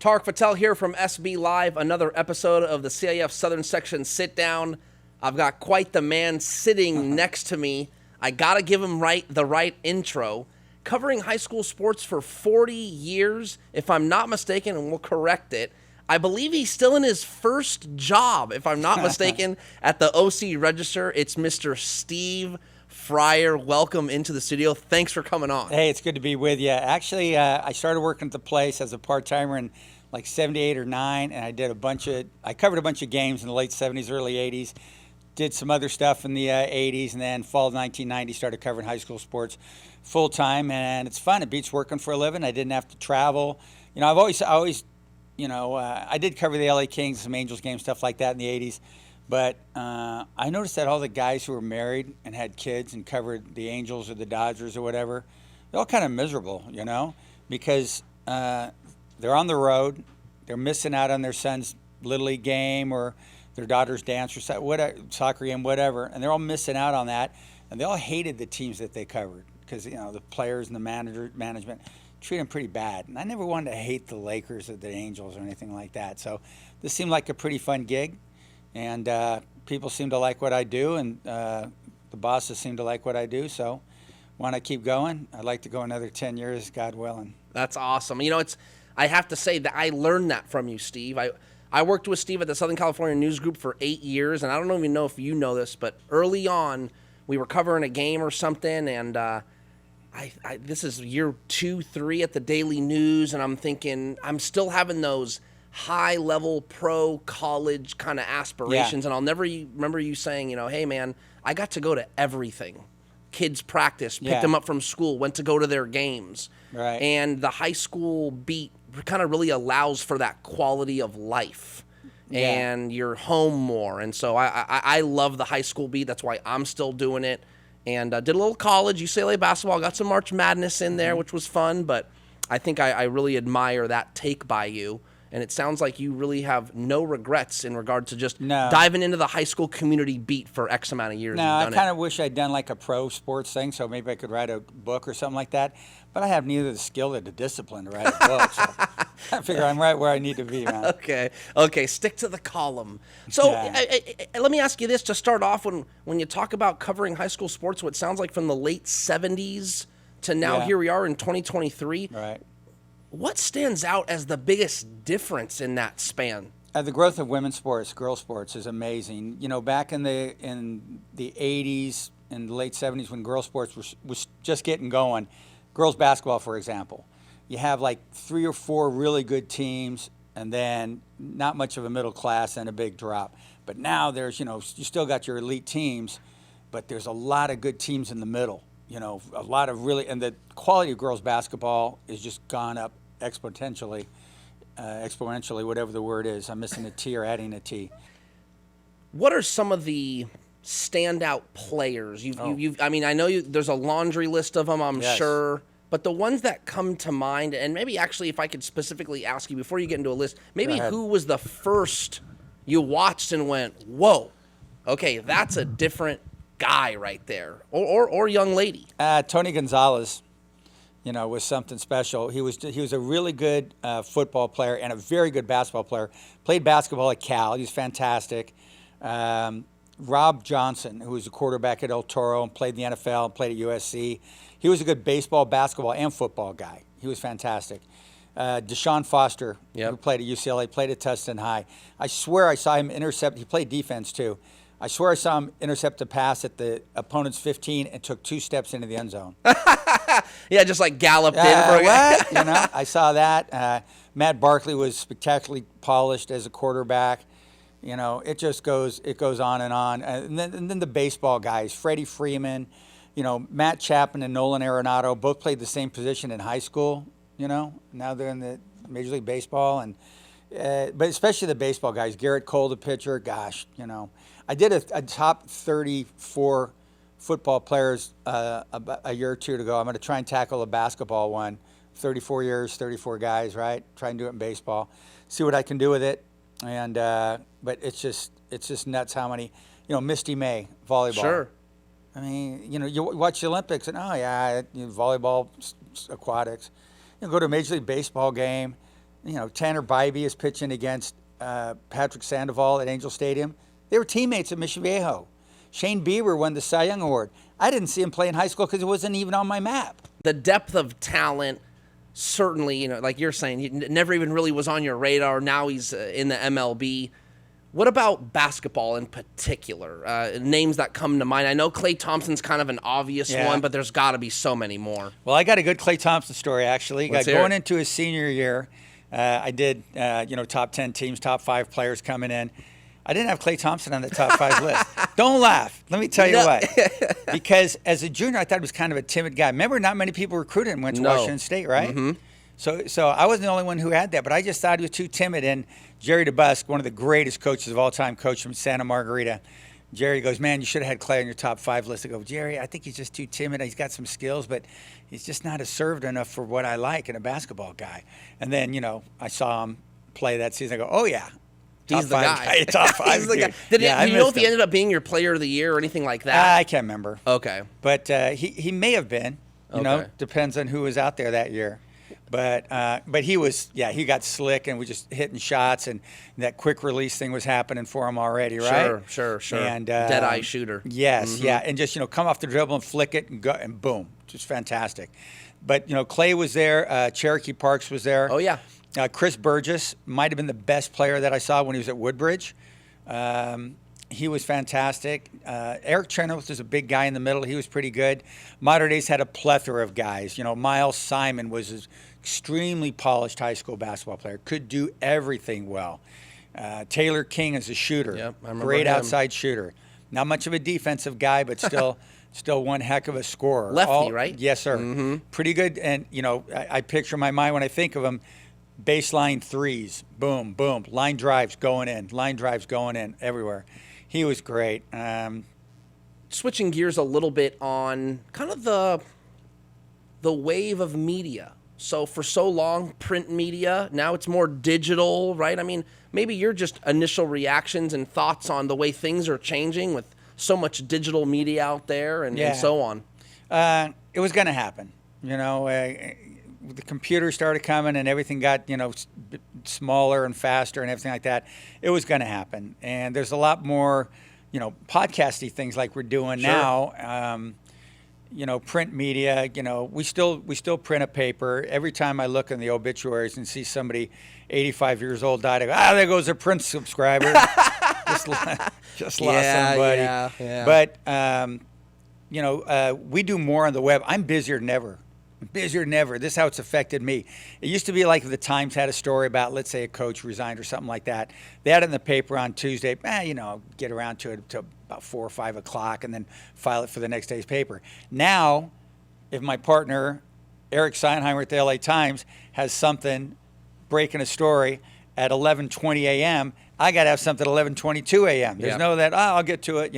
Tarek Patel here from SB Live, another episode of the CIF Southern Section Sitdown. I've got quite the man sitting next to me. I got to give him the right intro. Covering high school sports for 40 years, if I'm not mistaken, and we'll correct it. I believe he's still in his first job, if I'm not mistaken, at the OC Register. It's Mr. Steve Fryer. Welcome into the studio. Thanks for coming on. Hey, it's good to be with you. Actually, I started working at the place as a part-timer in like 78 or 9, and I covered a bunch of games in the late 70s, early 80s, did some other stuff in the 80s, and then fall of 1990 started covering high school sports full-time, and it's fun. It beats working for a living. I didn't have to travel. You know, I did cover the LA Kings, some Angels games, stuff like that in the 80s. But I noticed that all the guys who were married and had kids and covered the Angels or the Dodgers or whatever, they're all kind of miserable, you know, because they're on the road, they're missing out on their son's Little League game or their daughter's dance or whatever, soccer game, whatever, and they're all missing out on that. And they all hated the teams that they covered because, you know, the players and the management treat them pretty bad. And I never wanted to hate the Lakers or the Angels or anything like that. So this seemed like a pretty fun gig. And people seem to like what I do, and the bosses seem to like what I do. So want to keep going. I'd like to go another 10 years, God willing. That's awesome. You know, I have to say that I learned that from you, Steve. I worked with Steve at the Southern California News Group for 8 years, and I don't even know if you know this, but early on, we were covering a game or something, and this is year 2, 3 at the Daily News, and I'm thinking I'm still having those high-level pro college kind of aspirations, and I'll never remember you saying, you know, hey, man, I got to go to everything. Kids practice, picked them up from school, went to go to their games. Right. And the high school beat kind of really allows for that quality of life. And you're home more. And so I love the high school beat. That's why I'm still doing it. And did a little college, UCLA basketball, got some March Madness in there, which was fun. But I think I really admire that take by you. And it sounds like you really have no regrets in regard to just diving into the high school community beat for X amount of years. No, I kind of wish I'd done like a pro sports thing, so maybe I could write a book or something like that. But I have neither the skill or the discipline to write a book, so I figure I'm right where I need to be, man. Okay, stick to the column. So let me ask you this to start off. When you talk about covering high school sports, what sounds like from the late 70s to now here we are in 2023. Right. What stands out as the biggest difference in that span? The growth of women's sports, girls sports, is amazing. You know, back in the 80s and the late 70s when girls sports was just getting going, girls basketball, for example, you have like 3 or 4 really good teams and then not much of a middle class and a big drop. But now there's, you know, you still got your elite teams, but there's a lot of good teams in the middle. You know, a lot of really, and the quality of girls basketball is just gone up exponentially, whatever the word is. I'm missing a T or adding a T. What are some of the standout players? I mean, I know there's a laundry list of them, I'm sure, but the ones that come to mind, and maybe actually if I could specifically ask you before you get into a list, maybe who was the first you watched and went, whoa, okay, that's a different guy right there, or young lady? Tony Gonzalez, you know, was something special. He was a really good football player and a very good basketball player. Played basketball at Cal. He was fantastic. Rob Johnson, who was a quarterback at El Toro and played in the NFL and played at USC. He was a good baseball, basketball, and football guy. He was fantastic. Deshaun Foster, who played at UCLA, played at Tustin High. I swear I saw him intercept. He played defense, too. I swear I saw him intercept a pass at the opponent's 15 and took 2 steps into the end zone. Yeah, just like galloped in for a guy. You know, I saw that. Matt Barkley was spectacularly polished as a quarterback. You know, it goes on and on. And then the baseball guys, Freddie Freeman, you know, Matt Chapman and Nolan Arenado both played the same position in high school. You know, now they're in the Major League Baseball, and but especially the baseball guys. Garrett Cole, the pitcher. Gosh, you know, I did a top 34 football players about a year or two ago. I'm going to try and tackle a basketball one. 34 years, 34 guys, right? Try and do it in baseball. See what I can do with it. And but it's just nuts how many, you know, Misty May, volleyball. Sure. I mean, you know, you watch the Olympics and volleyball, aquatics. You know, go to a Major League Baseball game. Tanner Bybee is pitching against Patrick Sandoval at Angel Stadium. They were teammates at Mission Viejo. Shane Bieber won the Cy Young Award. I didn't see him play in high school because it wasn't even on my map. The depth of talent, certainly, like you're saying, he never even really was on your radar. Now he's in the MLB. What about basketball in particular? Names that come to mind. I know Klay Thompson's kind of an obvious one, but there's got to be so many more. Well, I got a good Klay Thompson story, actually. Going into his senior year, I did, top 10 teams, top 5 players coming in. I didn't have Klay Thompson on the top 5 list. Don't laugh. Let me tell you why. Because as a junior, I thought he was kind of a timid guy. Remember, not many people recruited him, went to Washington State, right? Mm-hmm. So I wasn't the only one who had that, but I just thought he was too timid. And Jerry DeBusk, one of the greatest coaches of all time, coach from Santa Margarita, Jerry goes, man, you should have had Klay on your top 5 list. I go, Jerry, I think he's just too timid. He's got some skills, but he's just not served enough for what I like in a basketball guy. And then, I saw him play that season. I go, oh, yeah. He's the guy. Top 5. He's the guy. Do you know if he ended up being your player of the year or anything like that? I can't remember. Okay. But he may have been. Depends on who was out there that year. But he was, he got slick and was just hitting shots, and that quick release thing was happening for him already, right? Sure. And dead-eye shooter. Yes, and just come off the dribble and flick it and go and boom, just fantastic. But Klay was there, Cherokee Parks was there. Oh yeah. Chris Burgess might have been the best player that I saw when he was at Woodbridge. He was fantastic. Eric Chenoweth was a big guy in the middle. He was pretty good. Modern Days had a plethora of guys. Miles Simon was an extremely polished high school basketball player. Could do everything well. Taylor King is a shooter. Yep, I remember great him. Outside shooter. Not much of a defensive guy, but still one heck of a scorer. Lefty, right? Yes, sir. Mm-hmm. Pretty good. And, I picture in my mind when I think of him, baseline threes, boom, boom, line drives going in everywhere. He was great. Switching gears a little bit on kind of the wave of media. So for so long, print media, now it's more digital, right? I mean, maybe your just initial reactions and thoughts on the way things are changing with so much digital media out there and so on. It was going to happen. The computer started coming and everything got, smaller and faster and everything like that. It was going to happen. And there's a lot more, podcasty things like we're doing now. Print media, we still print a paper. Every time I look in the obituaries and see somebody 85 years old died, I go, there goes a print subscriber. just lost somebody. Yeah. But, we do more on the web. I'm busier than ever. This is how it's affected me. It used to be like if the Times had a story about, let's say, a coach resigned or something like that. They had it in the paper on Tuesday. Get around to it until about 4 or 5 o'clock and then file it for the next day's paper. Now, if my partner, Eric Seinheimer at the LA Times, has something breaking a story at 11:20 a.m., I got to have something at 11:22 a.m. There's no that, I'll get to it.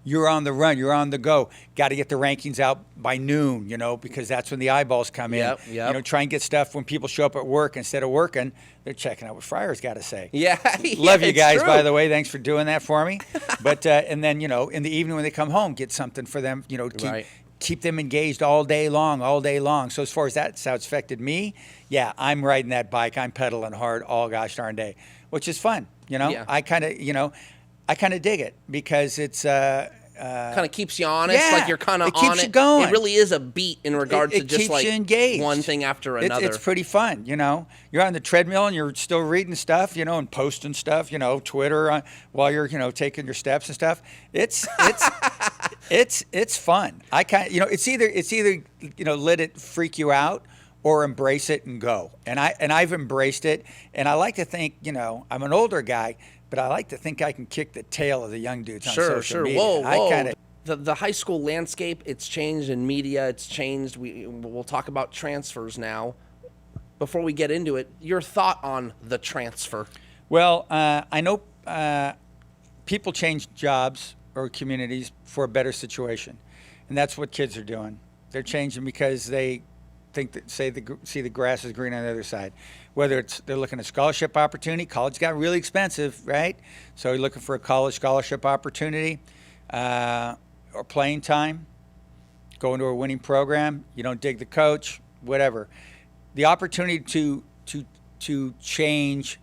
You're on the run. You're on the go. Got to get the rankings out by noon, because that's when the eyeballs come in. Yep. Try and get stuff when people show up at work. Instead of working, they're checking out what Fryer's got to say. Yeah. Love you guys, true. by the way. Thanks for doing that for me. But, and then, in the evening when they come home, get something for them, keep them engaged all day long. So as far as that's how it's affected me, I'm riding that bike. I'm pedaling hard all gosh darn day, which is fun. I kind of dig it because it's kind of keeps you honest, like you're kind of on it. Keeps you going. It really is a beat in regards to just like one thing after another. It's pretty fun, You're on the treadmill and you're still reading stuff, and posting stuff, Twitter while you're, taking your steps and stuff. It's fun. I it's either let it freak you out or embrace it and go. And I've embraced it. And I like to think, I'm an older guy, but I like to think I can kick the tail of the young dudes on social media. Whoa. The high school landscape, it's changed in media. It's changed. We'll talk about transfers now. Before we get into it, your thought on the transfer? Well, I know people change jobs or communities for a better situation. And that's what kids are doing. They're changing because they think that see the grass is green on the other side. Whether it's they're looking at scholarship opportunity, college got really expensive, right? So you're looking for a college scholarship opportunity or playing time, going to a winning program. You don't dig the coach, whatever. The opportunity to to change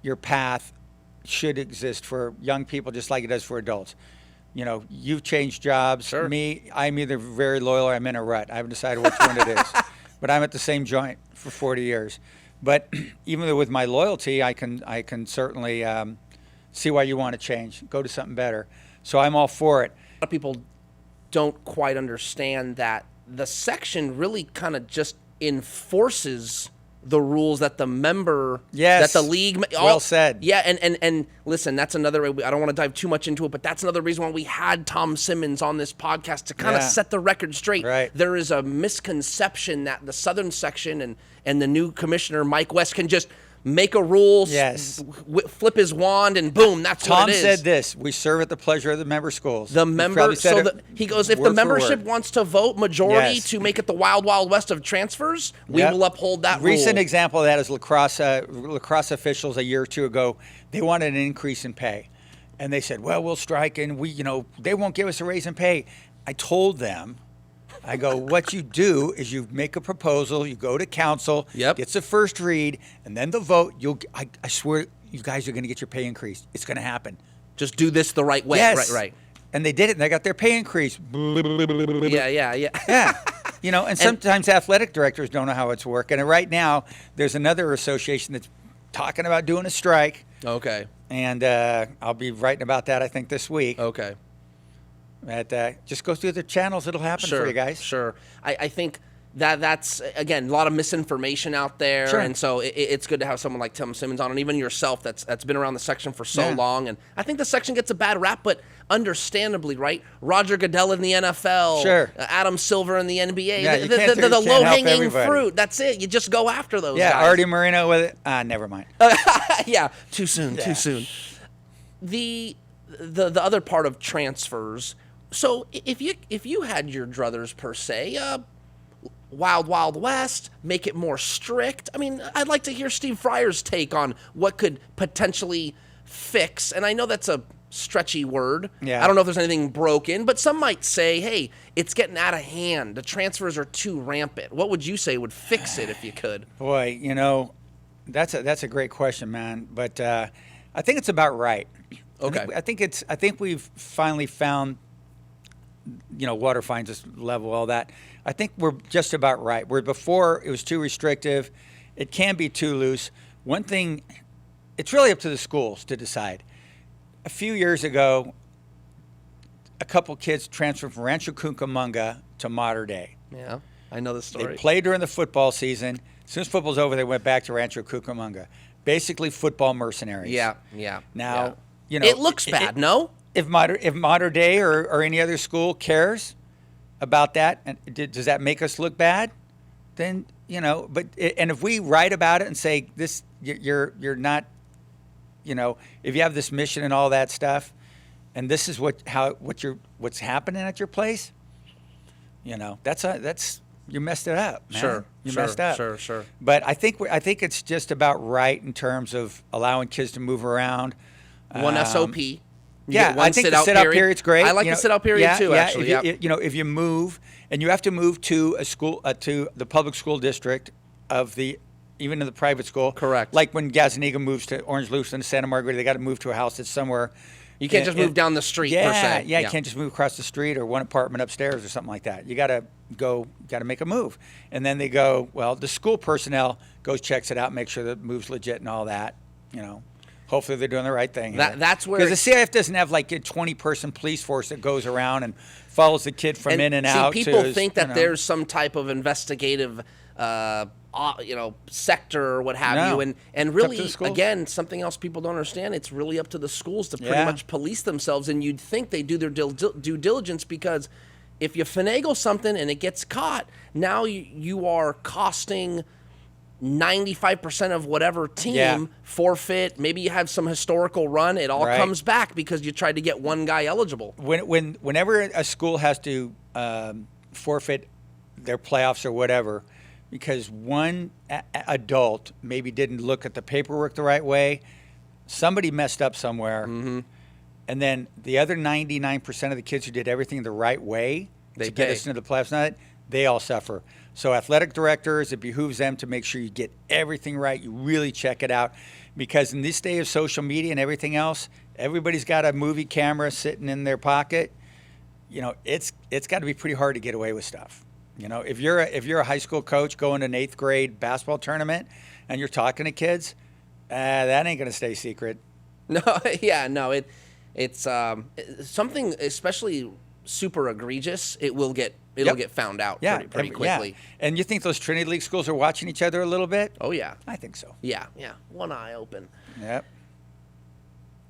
your path should exist for young people just like it does for adults. You know, you've changed jobs. Sure. Me, I'm either very loyal or I'm in a rut. I haven't decided which one it is. But I'm at the same joint for 40 years. But even with my loyalty, I can certainly see why you want to change, go to something better. So I'm all for it. A lot of people don't quite understand that the section really kind of just enforces the rules that the member, Yes. that the league. Well said. Yeah, and listen, that's another. I don't want to dive too much into it, but that's another reason why we had Tom Simmons on this podcast to kind of Yeah. set the record straight. Right. There is a misconception that the Southern section and the new commissioner Mike West can just make a rule, Yes. flip his wand, and boom, that's Tom what it is. said this: we serve at the pleasure of the member schools. The He member, probably said so it he goes, if the word for membership word. wants to vote majority Yes. to make it the wild, wild west of transfers, we Yep. will uphold that Recent rule. example of that is lacrosse officials a year or two ago. They wanted an increase in pay, and they said, "Well, we'll strike, and they won't give us a raise in pay." I told them, I go, what you do is you make a proposal, you go to council, Yep. gets a first read, and then the vote. I swear, you guys are going to get your pay increased. It's going to happen. Just do this the right way. Yes, Right. And they did it, and they got their pay increase. Yeah. Yeah. And sometimes athletic directors don't know how it's working. And right now, there's another association that's talking about doing a strike. Okay. And I'll be writing about that, I think, this week. Okay. Just go through the channels. It'll happen for you guys. Sure. I think that's, again, a lot of misinformation out there. Sure. And so it's good to have someone like Tim Simmons on, and even yourself that's been around the section for so Yeah. long. And I think the section gets a bad rap, but understandably, right? Roger Goodell in the NFL. Sure. Adam Silver in the NBA. Yeah, you the can't help low-hanging everybody. fruit. That's it. You just go after those Yeah, guys. Artie Moreno with it. Never mind. Yeah, too soon. Yeah. The other part of transfers. So if you had your druthers per se, wild wild west, make it more strict. I mean, I'd like to hear Steve Fryer's take on what could potentially fix. And I know that's a stretchy word. Yeah. I don't know if there's anything broken, but some might say, hey, it's getting out of hand. The transfers are too rampant. What would you say would fix it if you could? Boy, that's a great question, man. But I think it's about right. Okay. I think we've finally found, water finds its level, all that. I think we're just about right. Where before it was too restrictive, it can be too loose. One thing, it's really up to the schools to decide. A few years ago, a couple kids transferred from Rancho Cucamonga to Mater Dei. Yeah, I know the story. They played during the football season. As soon as football's over, they went back to Rancho Cucamonga. Basically, football mercenaries. Yeah. Now, It looks bad, no? If Mater Dei or any other school cares about that, and does that make us look bad? Then but if we write about it and say this, you're not, if you have this mission and all that stuff, and this is what's happening at your place, that's you messed it up, man. You messed up. Sure. But I think it's just about right in terms of allowing kids to move around. One SOP. I think the sit-out period's great. I like the sit-out period too, actually. If you move, and you have to move to a school, to the public school district of even in the private school. Correct. Like when Gazaniga moves to Orange Lucen, Santa Margarita, they got to move to a house that's somewhere. You can't just move down the street, per se. Yeah, you can't just move across the street or one apartment upstairs or something like that. You got to make a move. And then they go, well, the school personnel goes, checks it out, makes sure the move's legit and all that, Hopefully they're doing the right thing. That's where... Because the CIF doesn't have like a 20-person police force that goes around and follows the kid from in and out. People think that there's some type of investigative, sector or what have you. And really, again, something else people don't understand, it's really up to the schools to pretty much police themselves. And you'd think they do their due diligence, because if you finagle something and it gets caught, now you are costing 95% of whatever team forfeit. Maybe you have some historical run. It all comes back because you tried to get one guy eligible. Whenever a school has to forfeit their playoffs or whatever, because one adult maybe didn't look at the paperwork the right way, somebody messed up somewhere, and then the other 99% of the kids who did everything the right way to get us into the playoffs, they all suffer. So athletic directors, it behooves them to make sure you get everything right. You really check it out, because in this day of social media and everything else, everybody's got a movie camera sitting in their pocket. You know, it's got to be pretty hard to get away with stuff. You know, if you're a high school coach going to an 8th grade basketball tournament and you're talking to kids, that ain't gonna stay secret. No, yeah, no, it's something especially super egregious. It'll get found out pretty quickly. Yeah. And you think those Trinity League schools are watching each other a little bit? Oh yeah, I think so. Yeah, one eye open. Yep.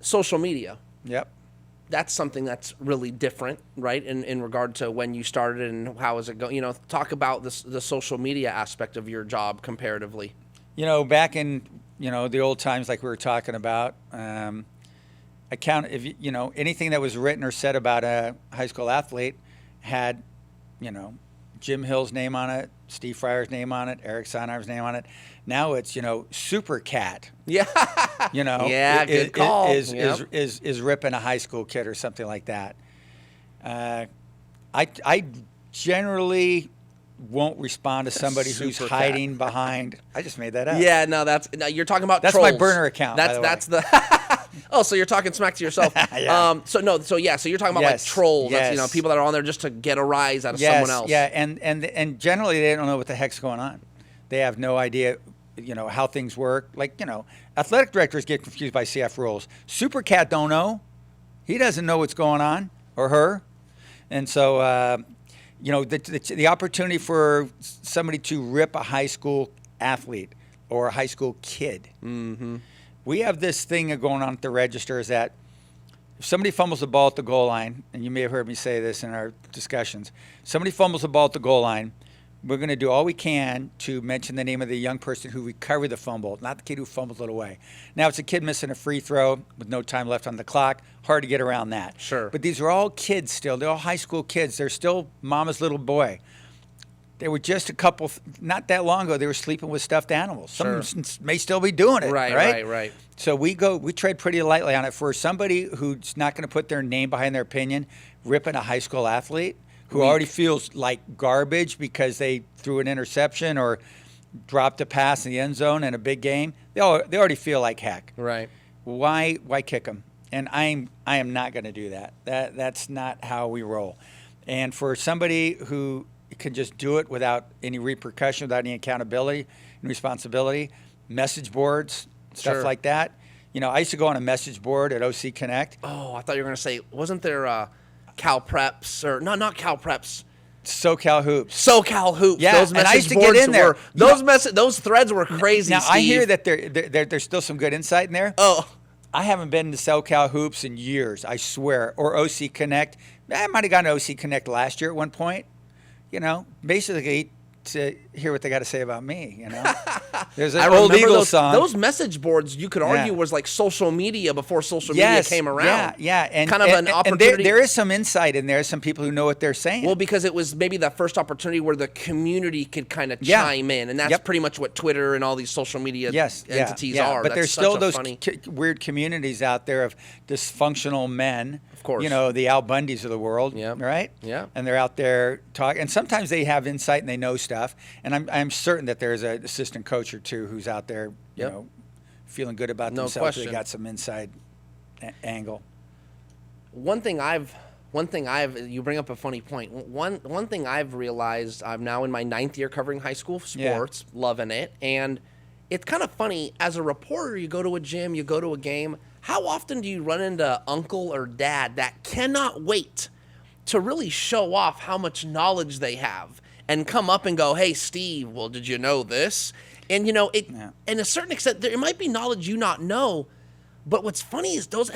Social media. Yep. That's something that's really different, right? In regard to when you started and how is it going? You know, talk about the social media aspect of your job comparatively. You know, back in the old times, like we were talking about, anything that was written or said about a high school athlete had, Jim Hill's name on it, Steve Fryer's name on it, Eric Sonar's name on it. Now it's Super Cat. Yeah. Yeah, good call. Is ripping a high school kid or something like that. I generally won't respond to somebody who's hiding behind. I just made that up. Yeah, no, you're talking about that's trolls. my burner account. That's the. Oh, so you're talking smack to yourself. Yeah. So you're talking about like trolls. Yes. That's, people that are on there just to get a rise out of someone else. Yeah, and generally they don't know what the heck's going on. They have no idea, how things work. Like, athletic directors get confused by CF rules. Super Cat don't know. He doesn't know what's going on, or her. And so, the opportunity for somebody to rip a high school athlete or a high school kid. Mm-hmm. We have this thing going on at the register is that if somebody fumbles the ball at the goal line, and you may have heard me say this in our discussions, somebody fumbles the ball at the goal line, we're going to do all we can to mention the name of the young person who recovered the fumble, not the kid who fumbled it away. Now, it's a kid missing a free throw with no time left on the clock. Hard to get around that. Sure. But these are all kids still. They're all high school kids. They're still mama's little boy. They were just a couple, not that long ago, they were sleeping with stuffed animals. Some of them may still be doing it. Right. So we tread pretty lightly on it. For somebody who's not going to put their name behind their opinion, ripping a high school athlete who already feels like garbage because they threw an interception or dropped a pass in the end zone in a big game, they already feel like heck. Right. Why kick them? And I am not going to do that. That's not how we roll. And for somebody who can just do it without any repercussion, without any accountability and responsibility, message boards, stuff like that. I used to go on a message board at OC Connect. Oh, I thought you were going to say, wasn't there Cal Preps or not Cal Preps? SoCal Hoops. SoCal Hoops. Yeah, those and I used to boards get in there. Those threads were crazy. Now, Steve. I hear that there's still some good insight in there. Oh. I haven't been to SoCal Hoops in years, I swear, or OC Connect. I might have gone to OC Connect last year at one point. Basically to hear what they got to say about me. There's an old Eagles song. Those message boards, you could argue, was like social media before social media came around. Yeah, and kind of an opportunity. And there is some insight in there. Some people who know what they're saying. Well, because it was maybe the first opportunity where the community could kind of chime in, and that's pretty much what Twitter and all these social media entities are. But that's there's still those funny... weird communities out there of dysfunctional men. Of course. The Al Bundys of the world, right? Yeah. And they're out there talking, and sometimes they have insight and they know stuff. And I'm certain that there's an assistant coach or two who's out there, feeling good about themselves. Question. They got some inside angle. One thing you bring up a funny point. One thing I've realized, I'm now in my 9th year covering high school sports, loving it, and it's kind of funny. As a reporter, you go to a gym, you go to a game. How often do you run into uncle or dad that cannot wait to really show off how much knowledge they have and come up and go, "Hey, Steve, well, did you know this?" And in a certain extent, there might be knowledge you not know, but what's funny is those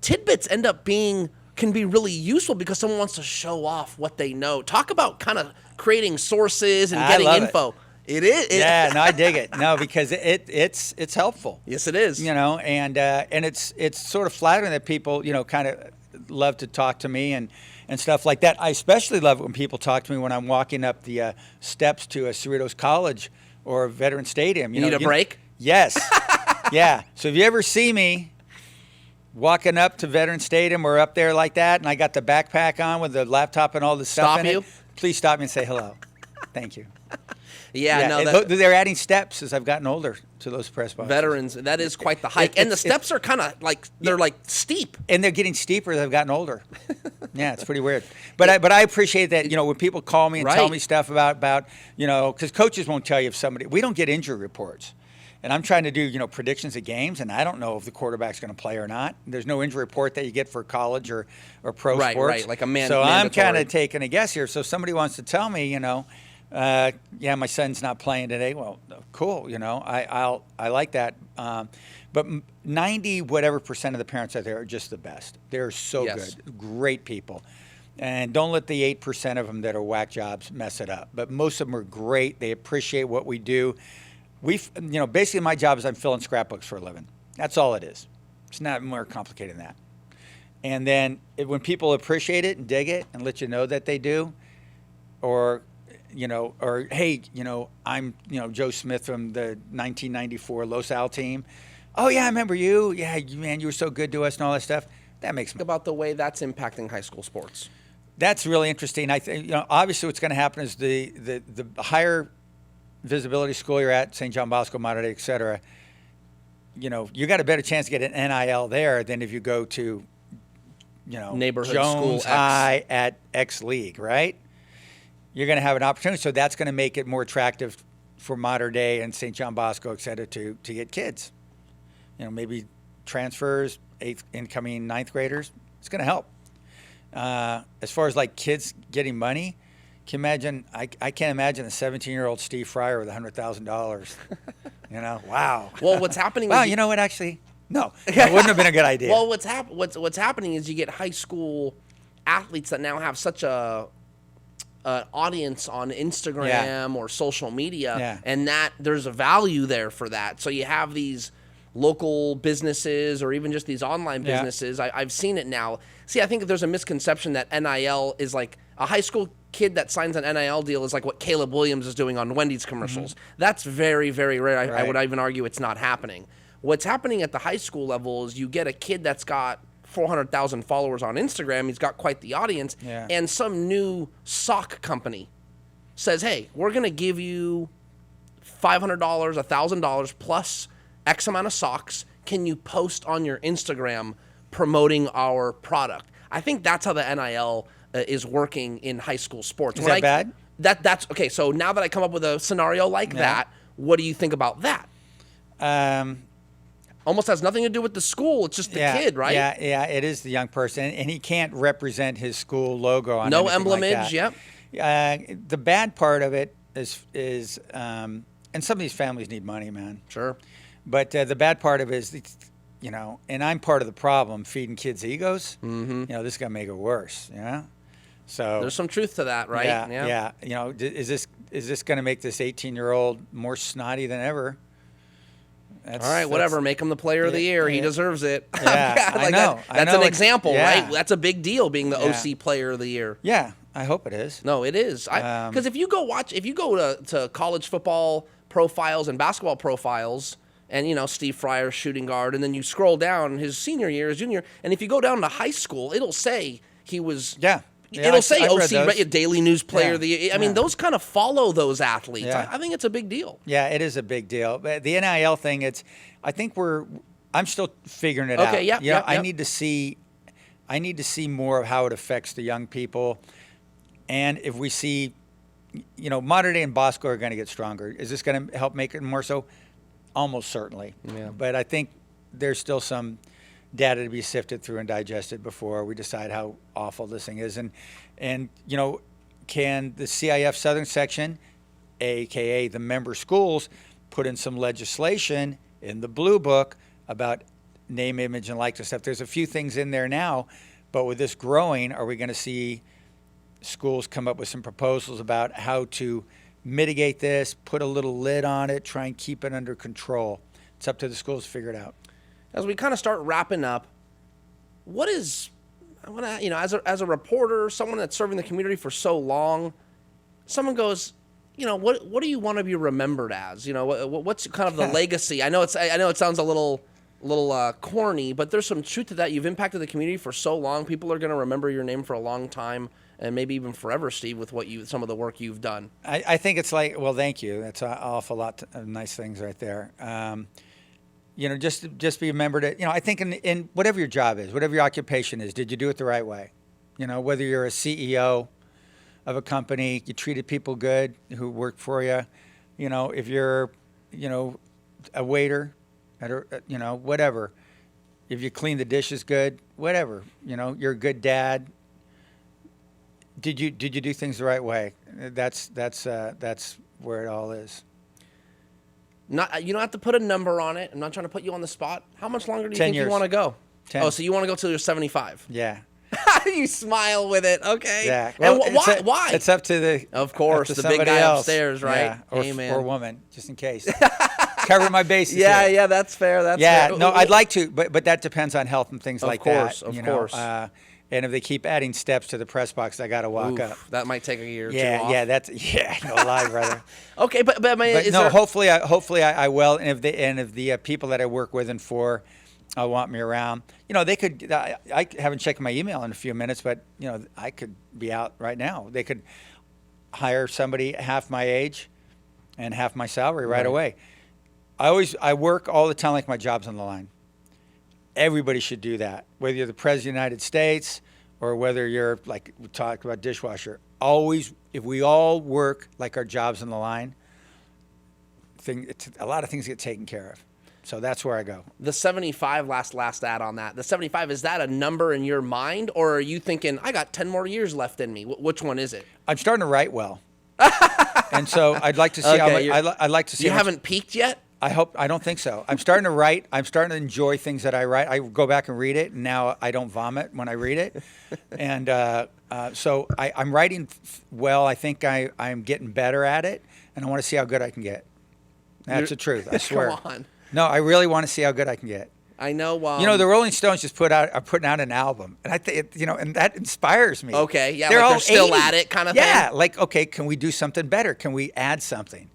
tidbits end up can be really useful because someone wants to show off what they know. Talk about kind of creating sources and getting info. It is. I dig it. No, because it's helpful. Yes, it is. And it's sort of flattering that people kind of love to talk to me and stuff like that. I especially love it when people talk to me when I'm walking up the steps to a Cerritos College or Veteran Stadium. You need a break? Yes. Yeah. So if you ever see me walking up to Veteran Stadium or up there like that, and I got the backpack on with the laptop and all the stuff in it, please stop me and say hello. Thank you. Yeah, no, and they're adding steps as I've gotten older to those press boxes. Veterans, that is quite the hike. And the steps are kind of like, they're like steep. And they're getting steeper as I've gotten older. Yeah, it's pretty weird. But I appreciate that, when people call me and tell me stuff about because coaches won't tell you if somebody, we don't get injury reports. And I'm trying to do, predictions of games, and I don't know if the quarterback's going to play or not. There's no injury report that you get for college or pro sports. Right, like a So I'm kind of taking a guess here. So if somebody wants to tell me, my son's not playing today. Well, cool. I like that. But 90 whatever % of the parents out there are just the best. They're so good, great people, and don't let the 8% of them that are whack jobs mess it up. But most of them are great. They appreciate what we do. Basically my job is I'm filling scrapbooks for a living. That's all it is. It's not more complicated than that. And then when people appreciate it and dig it and let you know that they do, or hey, I'm, Joe Smith from the 1994 Los Al team. Oh yeah, I remember you. Yeah, man, you were so good to us and all that stuff. That makes me about the way that's impacting high school sports. That's really interesting. I think, obviously what's going to happen is the higher visibility school you're at, St. John Bosco, Mater Dei, et cetera, you got a better chance to get an NIL there than if you go to, neighborhood Jones school High at X League, right? You're going to have an opportunity. So that's going to make it more attractive for Mater Dei and St. John Bosco, et cetera, to get kids. Maybe transfers, incoming ninth graders. It's going to help. As far as like kids getting money, can you imagine? I can't imagine a 17-year-old Steve Fryer with $100,000. Wow. Well, what's happening? Wow, you know what? Actually, no, that wouldn't have been a good idea. Well, what's happening is you get high school athletes that now have such a audience on Instagram or social media, and that there's a value there for that. So you have these local businesses or even just these online businesses. I've seen it now. See, I think there's a misconception that NIL is like a high school kid that signs an NIL deal is like what Caleb Williams is doing on Wendy's commercials. Mm-hmm. That's very, very rare. I would even argue it's not happening. What's happening at the high school level is you get a kid that's got 400,000 followers on Instagram. He's got quite the audience. Yeah. And some new sock company says, hey, we're going to give you $500, $1,000 plus X amount of socks. Can you post on your Instagram promoting our product? I think that's how the NIL is working in high school sports. Is that bad? That's okay. So now that I come up with a scenario like that, what do you think about that? Almost has nothing to do with the school. It's just the kid, right? Yeah, it is the young person, and he can't represent his school logo on no anything emblemage. Like that. The bad part of it is and some of these families need money, man. Sure. But the bad part of it is, and I'm part of the problem, feeding kids egos. Mm-hmm. This is gonna make it worse. So there's some truth to that, right? Yeah. Is this gonna make this 18-year-old more snotty than ever? All right, whatever. Make him the player of the year. He deserves it. Yeah, I know. That's an example, right? That's a big deal, being the OC player of the year. Yeah, I hope it is. No, it is. Because if you go to college football profiles and basketball profiles, and Steve Fryer, shooting guard, and then you scroll down his senior year, his junior, and if you go down to high school, it'll say he was. Yeah. It'll say OC Daily News Player of the Year. I mean, those kind of follow those athletes. Yeah. I think it's a big deal. Yeah, it is a big deal. But the NIL thing, I think I'm still figuring it out. Okay, yeah. I need to see more of how it affects the young people. And if we see, Mater Dei and Bosco are going to get stronger. Is this going to help make it more so? Almost certainly. Yeah. But I think there's still some data to be sifted through and digested before we decide how awful this thing is. And can the CIF-SOUTHERN section, a.k.a. the member schools, put in some legislation in the Blue Book about name, image, and likeness stuff? There's a few things in there now, but with this growing, are we going to see schools come up with some proposals about how to mitigate this, put a little lid on it, try and keep it under control? It's up to the schools to figure it out. As we kind of start wrapping up, as a reporter, someone that's serving the community for so long, someone goes, what do you want to be remembered as? What's kind of the legacy? I know it sounds a little corny, but there's some truth to that. You've impacted the community for so long. People are going to remember your name for a long time. and maybe even forever, Steve, with some of the work you've done. I think it's like, well, thank you. That's an awful lot of nice things right there. Just be remembered. I think in whatever your job is, whatever your occupation is, did you do it the right way? Whether you're a CEO of a company, you treated people good who worked for you. If you're, a waiter at whatever. If you clean the dishes good, whatever. You're a good dad. Did you do things the right way? That's where it all is. You don't have to put a number on it. I'm not trying to put you on the spot. How much longer do you 10 think years. you want to go? 10. Oh, so you want to go till you're 75? Yeah. You smile with it. Okay. Yeah. Well, and why? It's up to the. Of course, up to the big guy else. upstairs, right? Yeah. Hey, man. Or woman, just in case. Cover my bases. Yeah, here. yeah, that's fair. That's yeah. fair. No, I'd like to, but that depends on health and things like that. Of course. And if they keep adding steps to the press box, I got to walk up. That might take a year or two Yeah, off. No lie, brother. Okay, but I mean, hopefully I will. And if the people that I work with and for want me around, they could. I haven't checked my email in a few minutes, but I could be out right now. They could hire somebody half my age and half my salary right away. I work all the time like my job's on the line. Everybody should do that, whether you're the President of the United States or whether you're, like we talked about, dishwasher. Always, if we all work like our job's on the line, a lot of things get taken care of. So that's where I go. The 75, last ad on that. The 75, is that a number in your mind, or are you thinking, I got 10 more years left in me? Which one is it? I'm starting to write well. And so I'd like to see I'd like to see. You haven't peaked yet? I don't think so. I'm starting to write. I'm starting to enjoy things that I write. I go back and read it, and now I don't vomit when I read it. And so I'm writing well. I think I'm getting better at it, and I want to see how good I can get. That's the truth. I swear. Come on. No, I really want to see how good I can get. I know. The Rolling Stones just are putting out an album, and I think and that inspires me. Okay, yeah, they're still at it, kind of thing. Yeah, like, okay, can we do something better? Can we add something?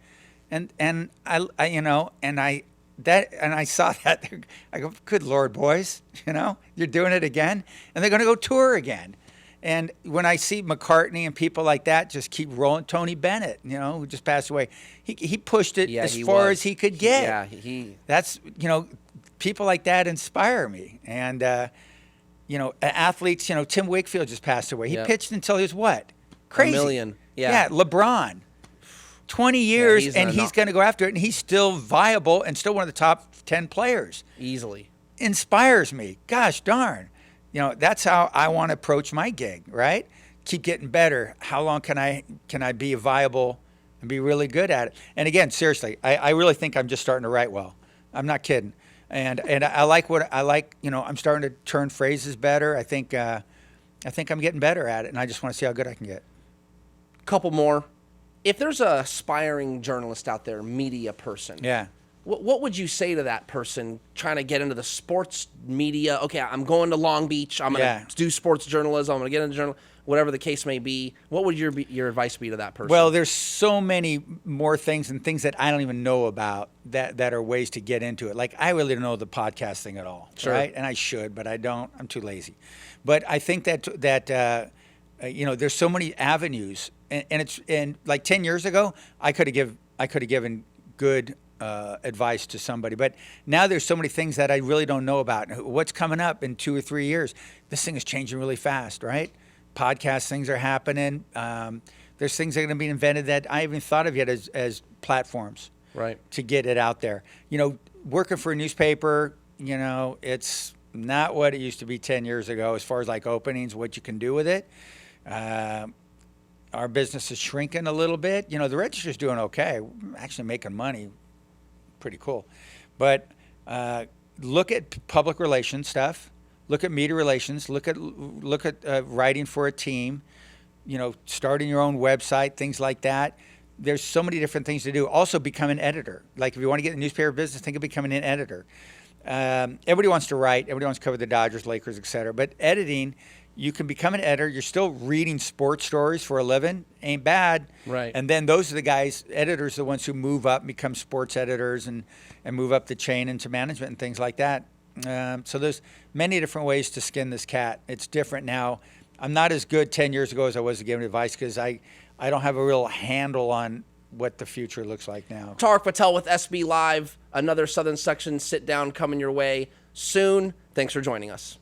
And I saw that. I go, good Lord, boys, you're doing it again, and they're going to go tour again. And when I see McCartney and people like that just keep rolling, Tony Bennett, who just passed away, he pushed it as far as he could get. That's people like that inspire me. And athletes, Tim Wakefield just passed away. He pitched until he was what? Crazy. A million. Yeah, LeBron. 20 years, and he's going to go after it, and he's still viable and still one of the top 10 players. Easily. Inspires me. Gosh darn. That's how I want to approach my gig, right? Keep getting better. How long can I be viable and be really good at it? And again, seriously, I really think I'm just starting to write well. I'm not kidding. And I like I'm starting to turn phrases better. I think I'm getting better at it, and I just want to see how good I can get. Couple more. If there's an aspiring journalist out there, media person, what would you say to that person trying to get into the sports media? Okay, I'm going to Long Beach. I'm going to do sports journalism. I'm going to get into journalism, whatever the case may be. What would your advice be to that person? Well, there's so many more things and things that I don't even know about that are ways to get into it. Like, I really don't know the podcast thing at all, right? And I should, but I don't. I'm too lazy. But I think that there's so many avenues. And like 10 years ago, I could have given good advice to somebody, but now there's so many things that I really don't know about. What's coming up in 2 or 3 years? This thing is changing really fast, right? Podcast things are happening. There's things that are going to be invented that I haven't thought of yet as platforms, right, to get it out there. Working for a newspaper, it's not what it used to be 10 years ago as far as like openings, what you can do with it. Our business is shrinking a little bit. The register's doing okay. We're actually making money. Pretty cool. But look at public relations stuff. Look at media relations. Look at writing for a team. Starting your own website, things like that. There's so many different things to do. Also, become an editor. Like, if you want to get in the newspaper business, think of becoming an editor. Everybody wants to write. Everybody wants to cover the Dodgers, Lakers, etc. But editing, you can become an editor. You're still reading sports stories for a living. Ain't bad. Right. And then those are the guys, editors, the ones who move up and become sports editors and move up the chain into management and things like that. So there's many different ways to skin this cat. It's different now. I'm not as good 10 years ago as I was at giving advice because I don't have a real handle on what the future looks like now. Tarek Patel with SB Live, another Southern Section Sit Down coming your way soon. Thanks for joining us.